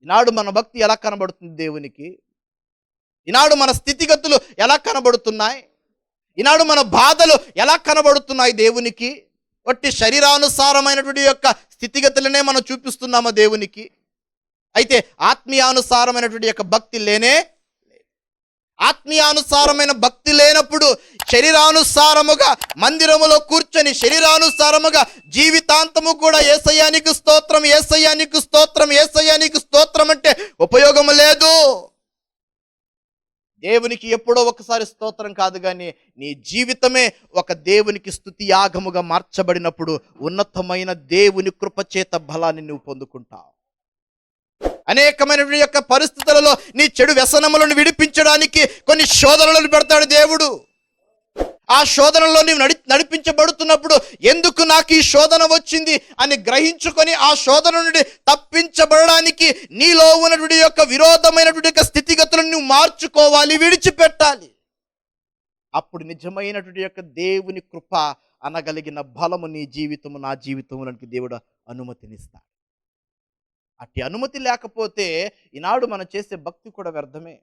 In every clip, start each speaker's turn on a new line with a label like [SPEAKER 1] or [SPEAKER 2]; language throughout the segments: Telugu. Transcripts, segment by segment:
[SPEAKER 1] ఈనాడు మన భక్తి ఎలా కనబడుతుంది దేవునికి? ఈనాడు మన స్థితిగతులు ఎలా కనబడుతున్నాయి? ఈనాడు మన బాధలు ఎలా కనబడుతున్నాయి దేవునికి? వట్టి శరీరానుసారమైనటువంటి యొక్క స్థితిగతులనే మనం చూపిస్తున్నామా దేవునికి? అయితే ఆత్మీయానుసారమైనటువంటి యొక్క భక్తి లేనే లేదు. ఆత్మీయానుసారమైన భక్తి లేనప్పుడు శరీరానుసారముగా మందిరములో కూర్చొని శరీరానుసారముగా జీవితాంతము కూడా యేసయ్యానికి స్తోత్రం, యేసయ్యానికి స్తోత్రం, యేసయ్యానికి స్తోత్రం అంటే ఉపయోగము లేదు. దేవునికి ఎప్పుడో ఒకసారి స్తోత్రం కాదు, కానీ నీ జీవితమే ఒక దేవునికి స్తుతి యాగముగా మార్చబడినప్పుడు ఉన్నతమైన దేవుని కృపచేత బలాన్ని నువ్వు పొందుకుంటావు. అనేకమైనటువంటి యొక్క పరిస్థితులలో నీ చెడు వ్యసనములను విడిపించడానికి కొన్ని శోధనలను పెడతాడు దేవుడు. ఆ శోధనలో నీవు నడిపించబడుతున్నప్పుడు ఎందుకు నాకు ఈ శోధన వచ్చింది అని గ్రహించుకొని ఆ శోధన నుండి తప్పించబడడానికి నీలో ఉన్నటువంటి యొక్క విరోధమైనటువంటి యొక్క స్థితిగతులను నువ్వు మార్చుకోవాలి, విడిచిపెట్టాలి. అప్పుడు నిజమైనటువంటి యొక్క దేవుని కృప అనగలిగిన బలము నీ జీవితము, నా జీవితంలోనికి దేవుడు అనుమతినిస్తాడు. అట్టి అనుమతి లేకపోతే ఈనాడు మనం చేసే భక్తి కూడా వ్యర్థమే.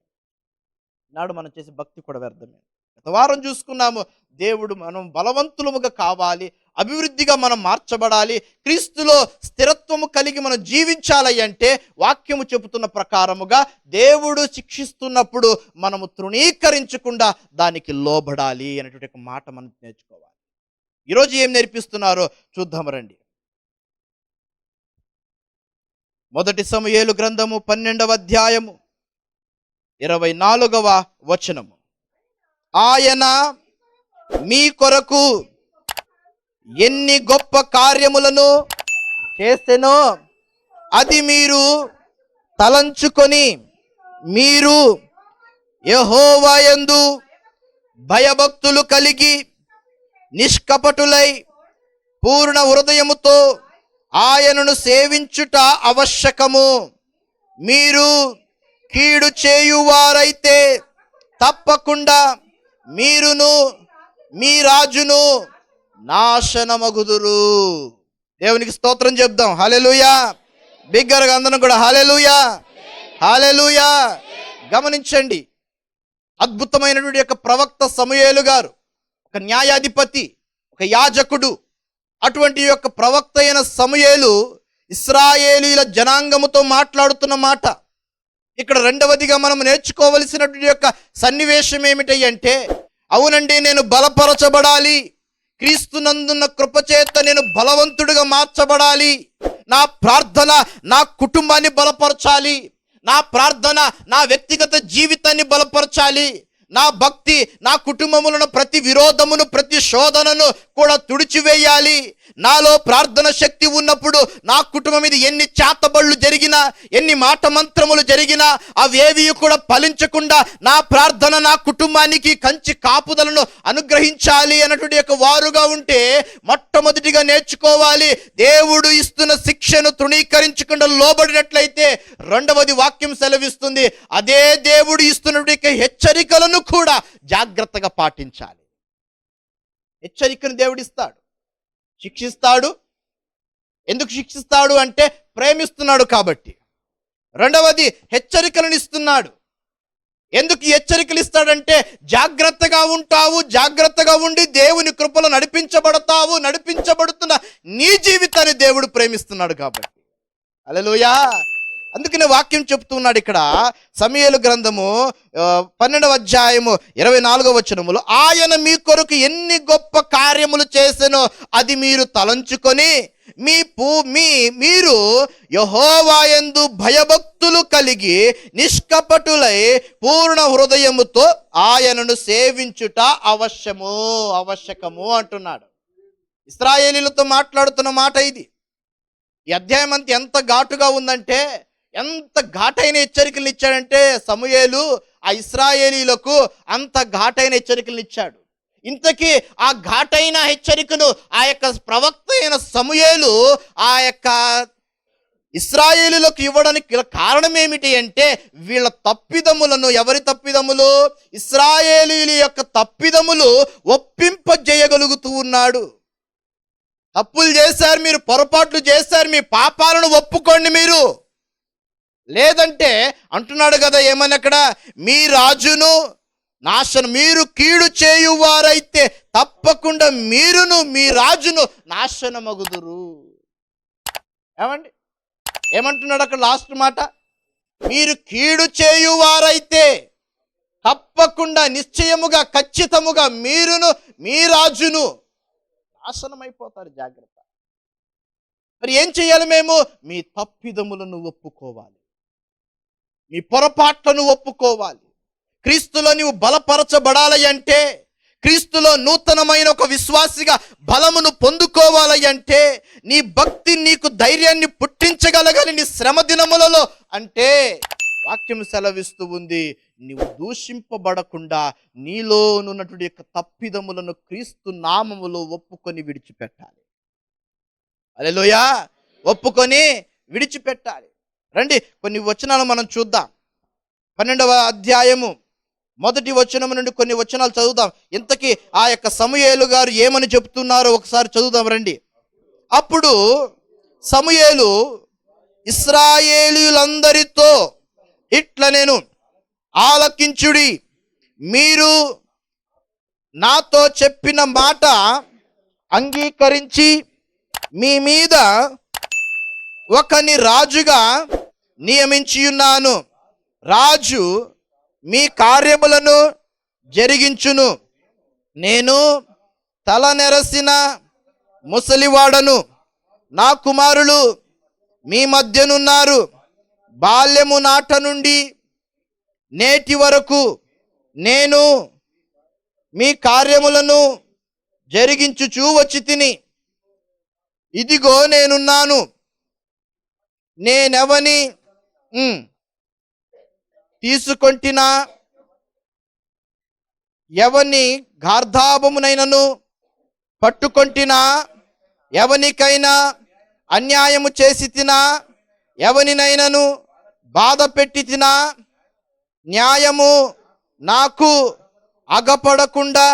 [SPEAKER 1] గత వారం చూసుకున్నాము, దేవుడు మనం బలవంతులముగా కావాలి, అభివృద్ధిగా మనం మార్చబడాలి, క్రీస్తులో స్థిరత్వము కలిగి మనం జీవించాలి అంటే వాక్యము చెబుతున్న ప్రకారముగా దేవుడు శిక్షిస్తున్నప్పుడు మనము తృణీకరించకుండా దానికి లోబడాలి అనేటువంటి ఒక మాట మనం నేర్చుకోవాలి. ఈరోజు ఏం నేర్పిస్తున్నారో చూద్దాం రండి. మొదటి సమూయేలు గ్రంథము 12వ అధ్యాయము 24వ వచనము. ఆయన మీ కొరకు ఎన్ని గొప్ప కార్యములను చేసెనో అది మీరు తలంచుకొని మీరు యెహోవా యందు భయభక్తులు కలిగి నిష్కపటులై పూర్ణ హృదయముతో ఆయనను సేవించుట ఆవశ్యకము. మీరు కీడు చేయువారైతే తప్పకుండా మీరును మీ రాజును నాశనమగుదురు. దేవునికి స్తోత్రం చెప్దాం. హల్లెలూయా. బిగ్గరగా అందరం కూడా హల్లెలూయా, హల్లెలూయా. గమనించండి, అద్భుతమైనటువంటి యొక్క ప్రవక్త సమూయేలు గారు ఒక న్యాయాధిపతి, ఒక యాజకుడు. అటువంటి యొక్క ప్రవక్త అయిన సమూయేలు ఇశ్రాయేలీల జనాంగముతో మాట్లాడుతున్న మాట. ఇక్కడ రెండవదిగా మనం నేర్చుకోవలసినటువంటి యొక్క సన్నివేశం ఏమిటి అంటే, అవునండి, నేను బలపరచబడాలి, క్రీస్తునందున్న కృపచేత నేను బలవంతుడిగా మార్చబడాలి. నా ప్రార్థన నా కుటుంబాన్ని బలపరచాలి, నా ప్రార్థన నా వ్యక్తిగత జీవితాన్ని బలపరచాలి, నా భక్తి నా కుటుంబములను ప్రతి విరోధమును ప్రతి శోధనను కూడా తుడిచివేయాలి. నాలో ప్రార్థన శక్తి ఉన్నప్పుడు నా కుటుంబం మీద ఎన్ని చేతబళ్ళు జరిగినా, ఎన్ని మాట మంత్రములు జరిగినా అవేవి కూడా ఫలించకుండా నా ప్రార్థన నా కుటుంబానికి కంచి కాపుదలను అనుగ్రహించాలి అన్నటువంటి యొక్క వారుగా ఉంటే మొట్టమొదటిగా నేర్చుకోవాలి, దేవుడు ఇస్తున్న శిక్షను తృణీకరించకుండా లోబడినట్లయితే రెండవది వాక్యం సెలవిస్తుంది, అదే దేవుడు ఇస్తున్నటువంటి హెచ్చరికలను కూడా జాగ్రత్తగా పాటించాలి. హెచ్చరికను దేవుడిస్తాడు, శిక్షిస్తాడు. ఎందుకు శిక్షిస్తాడు అంటే ప్రేమిస్తున్నాడు కాబట్టి. రెండవది హెచ్చరికలను ఇస్తున్నాడు. ఎందుకు హెచ్చరికలు ఇస్తాడంటే జాగ్రత్తగా ఉంటావు, జాగ్రత్తగా ఉండి దేవుని కృపలో నడిపించబడతావు, నడిపించబడుతున్న నీ జీవితాన్ని దేవుడు ప్రేమిస్తున్నాడు కాబట్టి. హల్లెలూయా. అందుకనే వాక్యం చెప్తున్నాడు ఇక్కడ సమూయేలు గ్రంథము 12వ అధ్యాయము 24వ వచనములో, ఆయన మీ కొరకు ఎన్ని గొప్ప కార్యములు చేసెనో అది మీరు తలంచుకొని మీరు యెహోవా యందు భయభక్తులు కలిగి నిష్కపటులై పూర్ణ హృదయముతో ఆయనను సేవించుట ఆవశ్యకము అంటున్నాడు. ఇశ్రాయేలీలతో మాట్లాడుతున్న మాట ఇది. ఈ అధ్యాయం అంతా ఎంత ఘాటుగా ఉందంటే, ఎంత ఘాటైన హెచ్చరికలు ఇచ్చాడంటే సమూయేలు ఆ ఇశ్రాయేలీలకు అంత ఘాటైన హెచ్చరికలు ఇచ్చాడు. ఇంతకీ ఆ ఘాటైన హెచ్చరికను ఆ యొక్క ప్రవక్త అయిన సమూయేలు ఆ యొక్క ఇశ్రాయేలీలకు ఇవ్వడానికి కారణం ఏమిటి అంటే, వీళ్ళ తప్పిదములను, ఎవరి తప్పిదములు? ఇశ్రాయేలీల యొక్క తప్పిదములు ఒప్పింపజేయగలుగుతూ ఉన్నాడు. తప్పులు చేశారు మీరు, పొరపాట్లు చేశారు, మీ పాపాలను ఒప్పుకోండి, మీరు లేదంటే అంటున్నాడు కదా ఏమని అక్కడ, మీ రాజును నాశనం, మీరు కీడు చేయువారైతే తప్పకుండా మీరును మీ రాజును నాశనమగుదురు. ఏమండి, ఏమంటున్నాడు అక్కడ లాస్ట్ మాట? మీరు కీడు చేయువారైతే తప్పకుండా నిశ్చయముగా ఖచ్చితముగా మీరును మీ రాజును నాశనమైపోతారు. జాగ్రత్త. మరి ఏం చేయాలి మేము? మీ తప్పిదములను ఒప్పుకోవాలి, మీ పొరపాట్లను ఒప్పుకోవాలి. క్రీస్తులో నీవు బలపరచబడాలి అంటే, క్రీస్తులో నూతనమైన ఒక విశ్వాసిగా బలమును పొందుకోవాలి అంటే, నీ భక్తి నీకు ధైర్యాన్ని పుట్టించగలగాలి నీ శ్రమ దినములలో అంటే, వాక్యం సెలవిస్తూ ఉంది, నీవు దూషింపబడకుండా నీలోనున్నటువంటి యొక్క తప్పిదములను క్రీస్తు నామములో ఒప్పుకొని విడిచిపెట్టాలి. హల్లెలూయా. ఒప్పుకొని విడిచిపెట్టాలి. రండి కొన్ని వచనాలు మనం చూద్దాం. 12వ అధ్యాయము 1వ వచనం నుండి కొన్ని వచనాలు చదువుదాం. ఇంతకీ ఆ యొక్క సమూయేలు గారు ఏమని చెప్తున్నారో ఒకసారి చదువుదాం రండి. అప్పుడు సమూయేలు ఇశ్రాయేలీయులందరితో ఇట్లా నేను ఆలకించుడి, మీరు నాతో చెప్పిన మాట అంగీకరించి మీ మీద ఒకని రాజుగా నియమించి ఉన్నాను. రాజు మీ కార్యములను జరిగించును. నేను తల నెరసిన ముసలివాడను, నా కుమారులు మీ మధ్యనున్నారు. బాల్యము నాట నుండి నేటి వరకు నేను మీ కార్యములను జరిగించుచూ వచ్చి తిని, ఇదిగో నేనున్నాను. నేనెవని తీసుకొంటినా, ఎవని గార్ధాబమునైనను పట్టుకొంటినా, ఎవనికైనా అన్యాయము చేసి తినా, ఎవనినైనను బాధ పెట్టి తినా, న్యాయము నాకు అగపడకుండా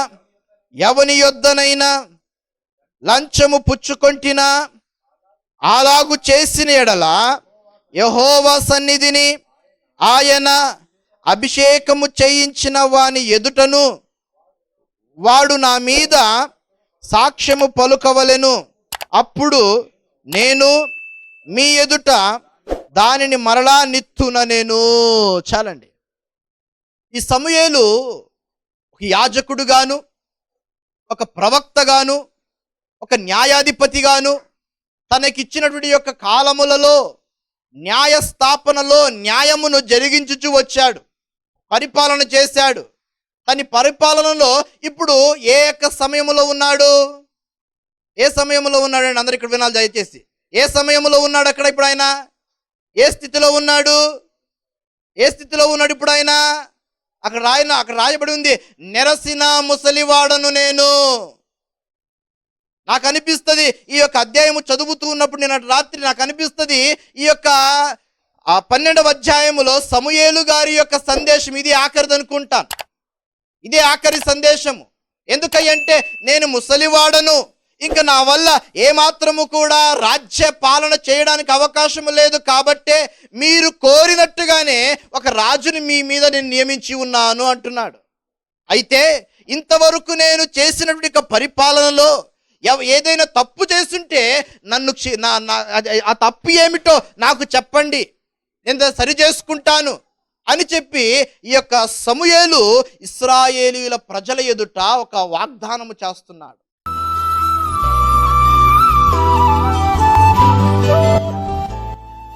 [SPEAKER 1] ఎవని యొద్దనైనా లంచము పుచ్చుకొంటినా, అలాగు చేసిన ఎడల యెహోవా సన్నిధిని ఆయన అభిషేకము చేయించిన వాని ఎదుటను వాడు నా మీద సాక్ష్యము పలుకవలెను. అప్పుడు నేను మీ ఎదుట దానిని మరలా నిత్తున నేను. చాలండి. ఈ సమూయేలు ఒక యాజకుడుగాను, ఒక ప్రవక్తగాను, ఒక న్యాయాధిపతిగాను తనకిచ్చినటువంటి యొక్క కాలములలో న్యాయస్థాపనలో న్యాయమును జరిగించుచూ వచ్చాడు, పరిపాలన చేశాడు. తన పరిపాలనలో ఇప్పుడు ఏ యొక్క సమయంలో ఉన్నాడు? ఏ సమయంలో ఉన్నాడు? అందరు ఇక్కడ వినాలి దయచేసి. ఏ సమయంలో ఉన్నాడు అక్కడ ఇప్పుడు ఆయన? ఏ స్థితిలో ఉన్నాడు? ఏ స్థితిలో ఉన్నాడు ఇప్పుడు ఆయన? అక్కడ రాయబడి ఉంది, నెరసిన ముసలివాడను నేను. నాకు అనిపిస్తుంది ఈ యొక్క అధ్యాయము చదువుతూ ఉన్నప్పుడు, నేను రాత్రి నాకు అనిపిస్తుంది ఈ యొక్క 12వ అధ్యాయములో సమూయేలు గారి యొక్క సందేశం ఇది ఆఖరిది అనుకుంటాను. ఇదే ఆఖరి సందేశము. ఎందుకంటే నేను ముసలివాడను, ఇంకా నా వల్ల ఏమాత్రము కూడా రాజ్య పాలన చేయడానికి అవకాశం లేదు, కాబట్టే మీరు కోరినట్టుగానే ఒక రాజుని మీ మీద నేను నియమించి ఉన్నాను అంటున్నాడు. అయితే ఇంతవరకు నేను చేసినటువంటి పరిపాలనలో ఏదైనా తప్పు చేస్తుంటే నన్ను ఆ తప్పు ఏమిటో నాకు చెప్పండి, నేను సరి చేసుకుంటాను అని చెప్పి ఈ యొక్క సమూయేలు ఇశ్రాయేలీయుల ప్రజల ఎదుట ఒక వాగ్దానము చేస్తున్నాడు.